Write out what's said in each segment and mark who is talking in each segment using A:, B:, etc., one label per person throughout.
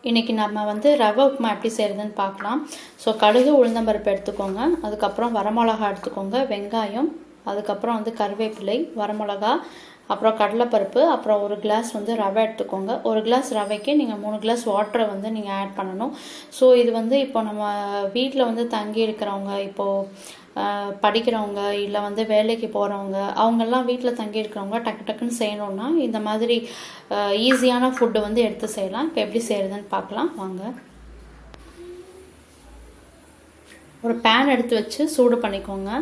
A: இன்றைக்கி நம்ம வந்து ரவை உப்புமா எப்படி செய்கிறதுன்னு பார்க்கலாம். ஸோ கடுகு உளுந்தம்பருப்பு எடுத்துக்கோங்க, அதுக்கப்புறம் வரமிளகா எடுத்துக்கோங்க, வெங்காயம், அதுக்கப்புறம் வந்து கருவேப்பிலை, வரமிளகா, அப்புறம் கடலைப்பருப்பு, அப்புறம் ஒரு கிளாஸ் வந்து ரவை எடுத்துக்கோங்க. ஒரு கிளாஸ் ரவைக்கு நீங்கள் 3 கிளாஸ் வாட்டரை வந்து நீங்கள் ஆட் பண்ணணும். ஸோ இது வந்து இப்போ நம்ம வீட்டில் வந்து தங்கி இருக்கிறவங்க, இப்போது படிக்கிறவங்க இல்லை வந்து வேலைக்கு போகிறவங்க, அவங்கெல்லாம் வீட்டில் தங்கி இருக்கிறவங்க டக்கு டக்குன்னு செய்யணுன்னா இந்த மாதிரி ஈஸியான ஃபுட்டு வந்து எடுத்து செய்யலாம். இப்போ எப்படி செய்கிறதுன்னு பார்க்கலாம் வாங்க. ஒரு பேன் எடுத்து வச்சு சூடு பண்ணிக்கோங்க.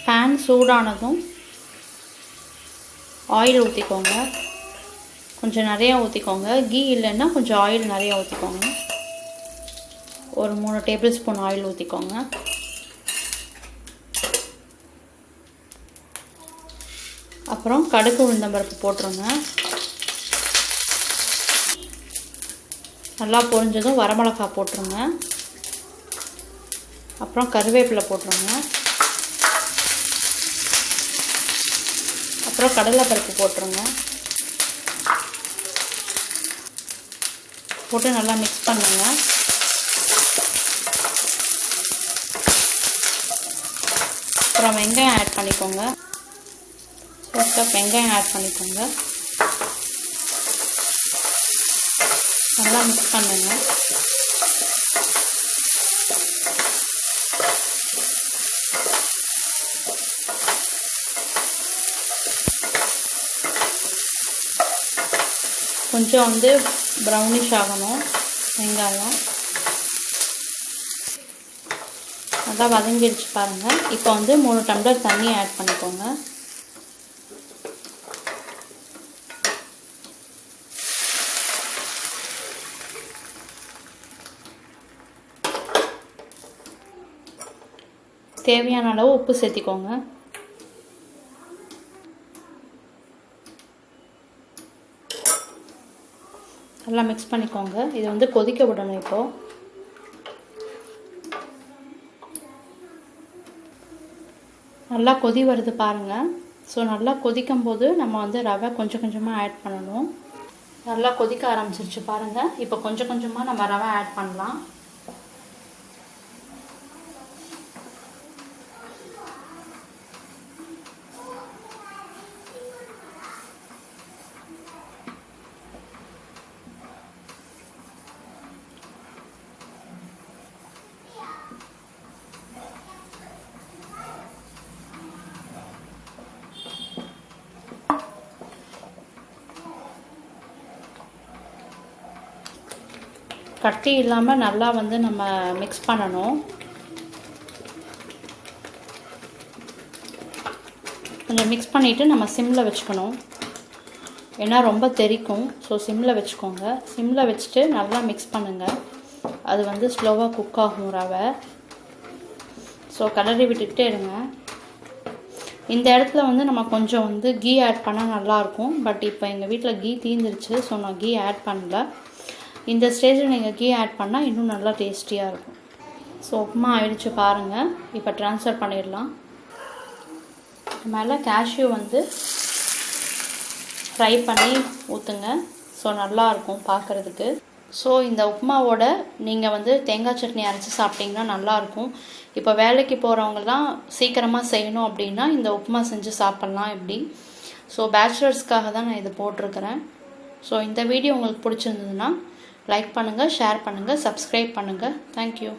A: பேன் சூடானதும் ஆயில் ஊற்றிக்கோங்க. கொஞ்சம் நிறையா ஊற்றிக்கோங்க. கீ இல்லைன்னா கொஞ்சம் ஆயில் நிறையா ஊற்றிக்கோங்க. ஒரு 3 டேபிள் ஸ்பூன் ஆயில் ஊற்றிக்கோங்க. அப்புறம் கடுகு உளுந்தம்பருப்பு போட்டுருங்க. நல்லா பொரிஞ்சதும் வரமிளகா போட்டுருங்க. அப்புறம் கருவேப்பிலை போட்டுருங்க. அப்புறம் கடலைப்பருப்பு போட்டுருங்க. போட்டு நல்லா மிக்ஸ் பண்ணுங்க. அப்புறம் வெங்காயம் ஆட் பண்ணிக்கோங்க. ஒரு கப் வெங்காயம் ஆட் பண்ணிக்கோங்க. நல்லா மிக்ஸ் பண்ணுங்க. கொஞ்சம் வந்து ப்ரௌனிஷ் ஆகணும் வெங்காயம். நல்லா வதங்கிடுச்சு பாருங்கள். இப்போ வந்து 3 டம்ளர் தண்ணி ஆட் பண்ணிக்கோங்க. தேவையான அளவு உப்பு சேர்த்திக்கோங்க. நல்லா மிக்ஸ் பண்ணிக்கோங்க. இது வந்து கொதிக்க விடணும். இப்போது நல்லா கொதி வருது பாருங்கள். ஸோ நல்லா கொதிக்கும் போது நம்ம வந்து ரவை கொஞ்சம் கொஞ்சமாக ஆட் பண்ணணும். நல்லா கொதிக்க ஆரம்பிச்சிருச்சு பாருங்கள். இப்போ கொஞ்சம் கொஞ்சமாக நம்ம ரவை ஆட் பண்ணலாம். கட்டி இல்லாமல் நல்லா வந்து நம்ம மிக்ஸ் பண்ணணும். கொஞ்சம் மிக்ஸ் பண்ணிவிட்டு நம்ம சிம்மில் வச்சுக்கணும், ஏன்னா ரொம்ப தெறிக்கும். ஸோ சிம்மில் வச்சுக்கோங்க. சிம்மில் வச்சுட்டு நல்லா மிக்ஸ் பண்ணுங்கள். அது வந்து ஸ்லோவாக குக் ஆகும் ரவை. ஸோ கலரி விட்டுக்கிட்டே இருங்க. இந்த இடத்துல வந்து நம்ம கொஞ்சம் வந்து கீ ஆட் பண்ணால் நல்லாயிருக்கும். பட் இப்போ எங்கள் வீட்டில் கீ தீர்ந்துருச்சு. ஸோ நான் கீ ஆட் பண்ணல. இந்த ஸ்டேஜில் நீங்கள் கீ ஆட் பண்ணால் இன்னும் நல்லா டேஸ்டியாக இருக்கும். ஸோ உப்புமா ஆயிடுச்சு பாருங்கள். இப்போ ட்ரான்ஸ்ஃபர் பண்ணிடலாம். மேலே கேஷ்யூ வந்து ஃப்ரை பண்ணி ஊற்றுங்க. ஸோ நல்லாயிருக்கும் பார்க்குறதுக்கு. ஸோ இந்த உப்புமாவோட நீங்கள் வந்து தேங்காய் சட்னி அரைச்சி சாப்பிட்டிங்கன்னா நல்லாயிருக்கும். இப்போ வேலைக்கு போகிறவங்கலாம் சீக்கிரமாக செய்யணும் அப்படின்னா இந்த உப்புமா செஞ்சு சாப்பிட்லாம் இப்படி. ஸோ பேச்சுலர்ஸ்க்காக தான் நான் இது போட்டிருக்கிறேன். ஸோ இந்த வீடியோ உங்களுக்கு பிடிச்சிருந்ததுன்னா லைக் பண்ணுங்கள், ஷேர் பண்ணுங்கள், சப்ஸ்கிரைப் பண்ணுங்கள். தேங்க்யூ.